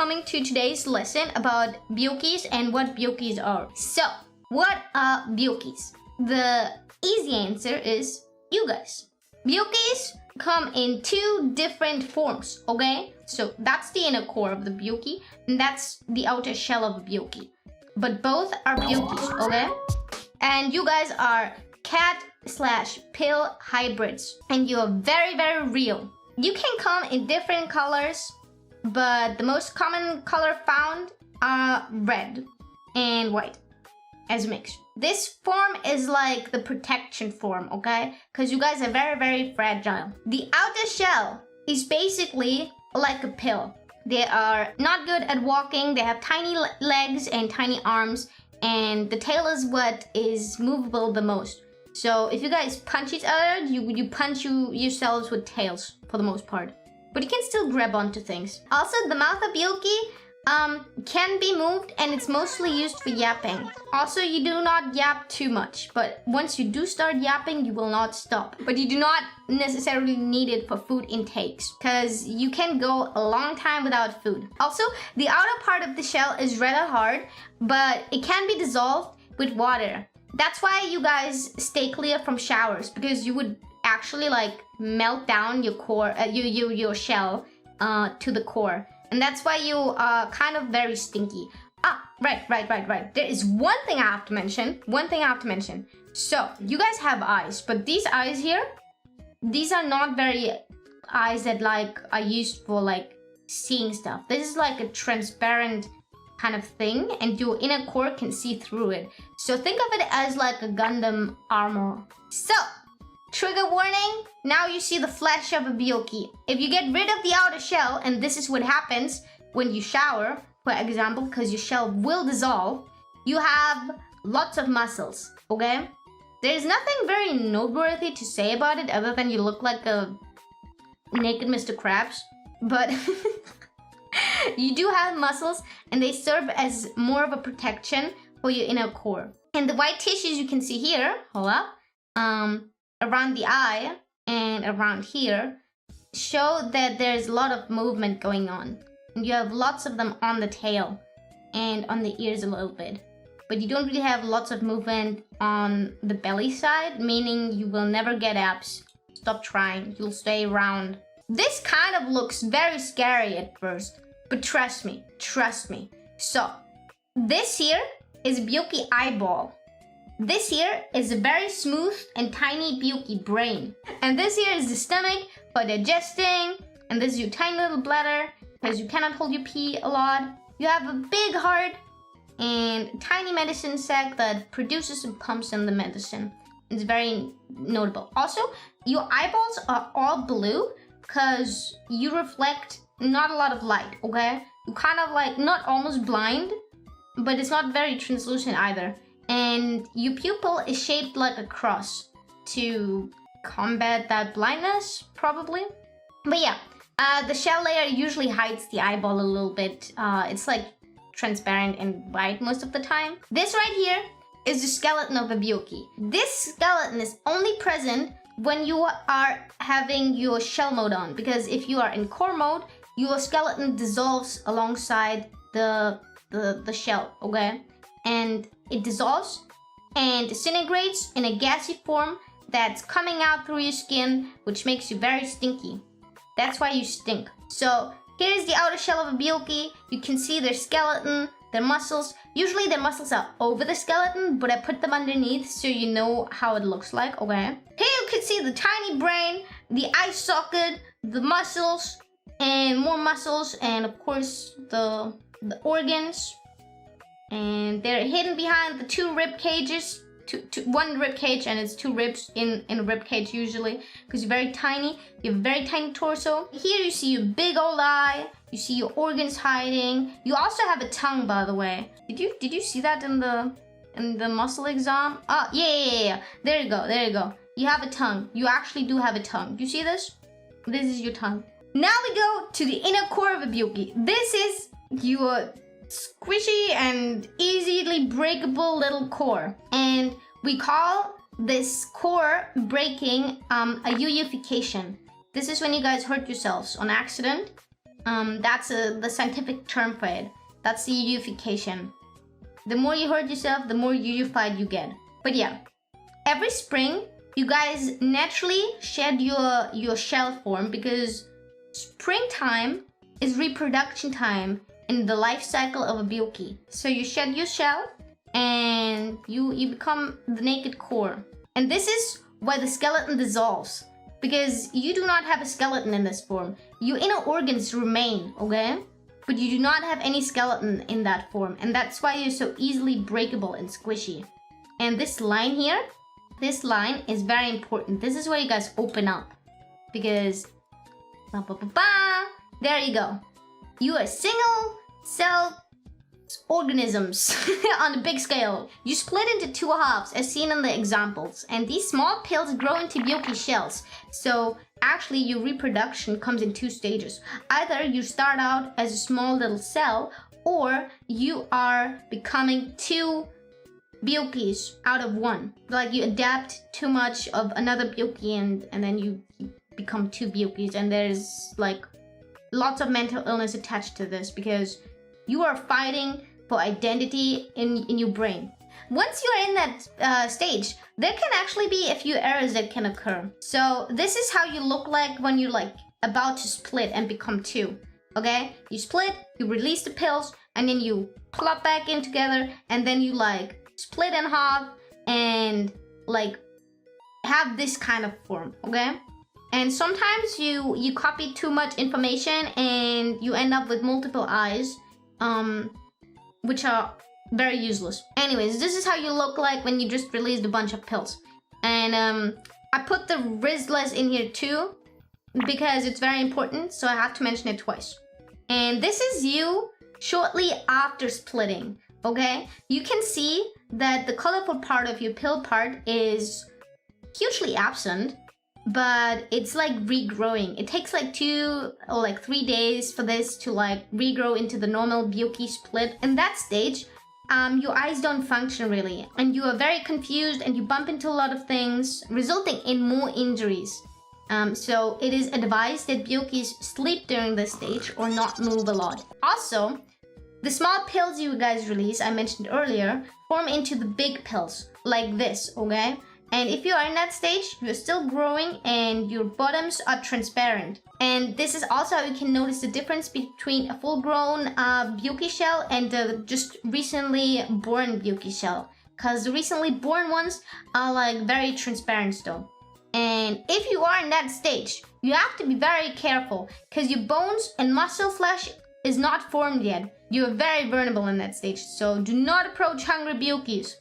coming to today's lesson about byōkis and what byōkis are. So, what are byōkis? The easy answer is you guys. Byōkis come in two different forms, okay? So that's the inner core of the byōki, and that's the outer shell of a byōki. But both are byōkis, okay? And you guys are cat/pill hybrids, and you're very, very real. You can come in different colors, but the most common color found are red and white as a mix. This form is like the protection form, okay? Because you guys are very, very fragile. The outer shell is basically like a pill. They are not good at walking. They have tiny legs and tiny arms, and the tail is what is movable the most. So if you guys punch each other, you punch yourselves with tails for the most part. But you can still grab onto things. Also, the mouth of byōki can be moved, and it's mostly used for yapping. Also, you do not yap too much, but once you do start yapping, you will not stop. But you do not necessarily need it for food intakes, because you can go a long time without food. Also, the outer part of the shell is rather hard, but it can be dissolved with water. That's why you guys stay clear from showers, because you would actually like melt down your core, your shell to the core. And that's why you are kind of very stinky. Right. There is one thing I have to mention. So, you guys have eyes, but these eyes here, these are not very eyes that like are used for like seeing stuff. This is like a transparent kind of thing, and your inner core can see through it. So think of it as like a Gundam armor. So, trigger warning, now you see the flesh of a byōki. If you get rid of the outer shell, and this is what happens when you shower, for example, because your shell will dissolve, you have lots of muscles, okay? There's nothing very noteworthy to say about it other than you look like a naked Mr. Krabs, but you do have muscles, and they serve as more of a protection for your inner core. And the white tissues you can see here, hold up, around the eye and around here show that there's a lot of movement going on. And you have lots of them on the tail and on the ears a little bit. But you don't really have lots of movement on the belly side, meaning you will never get abs. Stop trying, you'll stay round. This kind of looks very scary at first, but trust me. So, this here is byōki eyeball. This here is a very smooth and tiny byōki brain. And this here is the stomach for digesting. And this is your tiny little bladder, because you cannot hold your pee a lot. You have a big heart and tiny medicine sac that produces and pumps in the medicine. It's very notable. Also, your eyeballs are all blue because you reflect not a lot of light, okay? You kind of like, not almost blind, but it's not very translucent either. And your pupil is shaped like a cross to combat that blindness, probably. But yeah, the shell layer usually hides the eyeball a little bit. It's like transparent and white most of the time. This right here is the skeleton of a byōki. This skeleton is only present when you are having your shell mode on, because if you are in core mode, your skeleton dissolves alongside the shell, okay? And it dissolves and disintegrates in a gassy form that's coming out through your skin, which makes you very stinky. That's why you stink. So here's the outer shell of a byōki. You can see their skeleton, their muscles. Usually their muscles are over the skeleton, but I put them underneath so you know how it looks like, okay? Here you can see the tiny brain, the eye socket, the muscles, and more muscles, and of course the organs. And they're hidden behind the two rib cages. One rib cage, and it's two ribs in a rib cage usually, because you're very tiny. You have a very tiny torso. Here you see your big old eye. You see your organs hiding. You also have a tongue, by the way. Did you see that in the muscle exam? Oh, yeah. There you go. You have a tongue. You actually do have a tongue. You see this? This is your tongue. Now we go to the inner core of a byōki. This is your squishy and easily breakable little core, and we call this core breaking a yuyufication. This is when you guys hurt yourselves on accident That's the scientific term for it. That's the yuyification. The more you hurt yourself, the more yuyified you get. But yeah, every spring, you guys naturally shed your shell form because springtime is reproduction time in the life cycle of a Byōki. So you shed your shell and you become the naked core. And this is why the skeleton dissolves. Because you do not have a skeleton in this form. Your inner organs remain, okay? But you do not have any skeleton in that form. And that's why you're so easily breakable and squishy. And this line here, this line is very important. This is where you guys open up. Because, there you go. You are single cell organisms on a big scale. You split into two halves as seen in the examples, and these small pills grow into Byōki shells. So actually your reproduction comes in two stages. Either you start out as a small little cell, or you are becoming two Byōkis out of one. Like you adapt too much of another Byōki and then you become two Byōkis, and there's like lots of mental illness attached to this because you are fighting for identity in your brain. Once you're in that stage, there can actually be a few errors that can occur. So this is how you look like when you're like about to split and become two. Okay? You split, you release the pills, and then you plop back in together, and then you like split in half and like have this kind of form. Okay? And sometimes you copy too much information and you end up with multiple eyes. Which are very useless. Anyways, this is how you look like when you just released a bunch of pills. And I put the Rizlas in here too because it's very important, so I have to mention it twice. And this is you shortly after splitting, okay? You can see that the colorful part of your pill part is hugely absent, but it's like regrowing. It takes like 2 or like 3 days for this to like regrow into the normal Byōki split. In that stage, your eyes don't function really, and you are very confused and you bump into a lot of things, resulting in more injuries. So it is advised that Byōkis sleep during this stage or not move a lot. Also, the small pills you guys release, I mentioned earlier, form into the big pills, like this, okay? And if you are in that stage, you're still growing and your bottoms are transparent. And this is also how you can notice the difference between a full-grown Byōki shell and the just recently born Byōki shell. Because the recently born ones are like very transparent still. And if you are in that stage, you have to be very careful because your bones and muscle flesh is not formed yet. You are very vulnerable in that stage, so do not approach hungry Byōkis.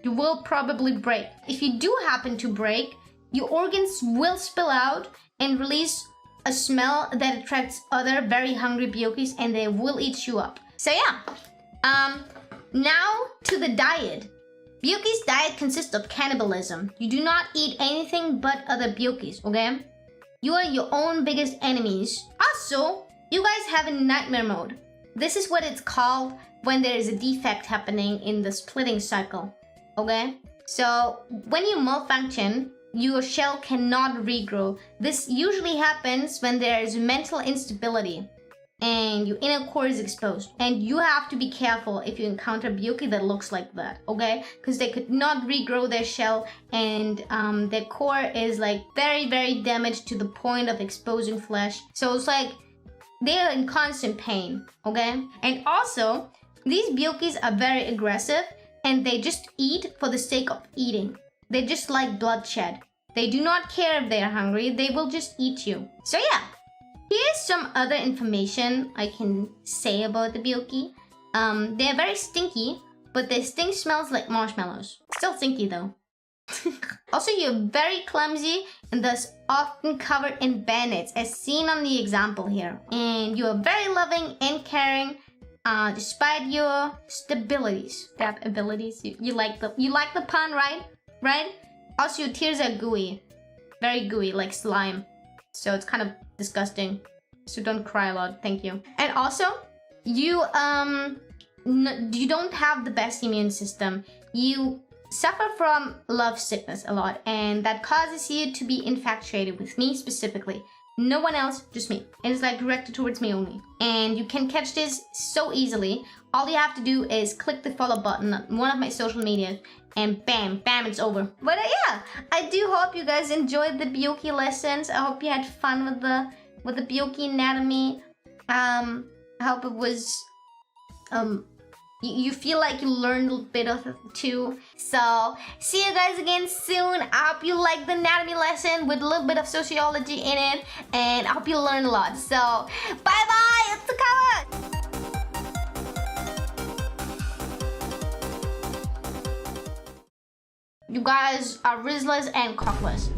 You will probably break. If you do happen to break, your organs will spill out and release a smell that attracts other very hungry Byōkis, and they will eat you up. So yeah, now to the diet. Byōki's diet consists of cannibalism. You do not eat anything but other Byōkis, okay? You are your own biggest enemies. Also, you guys have a nightmare mode. This is what it's called when there is a defect happening in the splitting cycle. Okay, so when you malfunction, your shell cannot regrow. This usually happens when there is mental instability and your inner core is exposed. And you have to be careful if you encounter Byōki that looks like that, okay? Because they could not regrow their shell, and their core is like very, very damaged to the point of exposing flesh. So it's like they're in constant pain, okay? And also, these Byōkis are very aggressive. And they just eat for the sake of eating. They just like bloodshed. They do not care if they are hungry. They will just eat you. So yeah, here's some other information I can say about the Byōki. They are very stinky, but their stink smells like marshmallows. Still stinky though. Also, you're very clumsy and thus often covered in bandits, as seen on the example here. And you are very loving and caring. Despite your stabilities, you like the pun, right? Also, your tears are gooey, very gooey, like slime. So it's kind of disgusting. So don't cry a lot, thank you. And also, you don't have the best immune system. You suffer from love sickness a lot, and that causes you to be infatuated with me specifically. No one else, just me. And it's like directed towards me only. And you can catch this so easily. All you have to do is click the follow button on one of my social medias and bam, it's over. But yeah, I do hope you guys enjoyed the Byōki lessons. I hope you had fun with the Byōki anatomy. I hope it was you feel like you learned a bit of it too. So see you guys again soon. I hope you like the anatomy lesson with a little bit of sociology in it, and I hope you learned a lot. So bye bye, yuyukawart. You guys are Rizlas and cockless.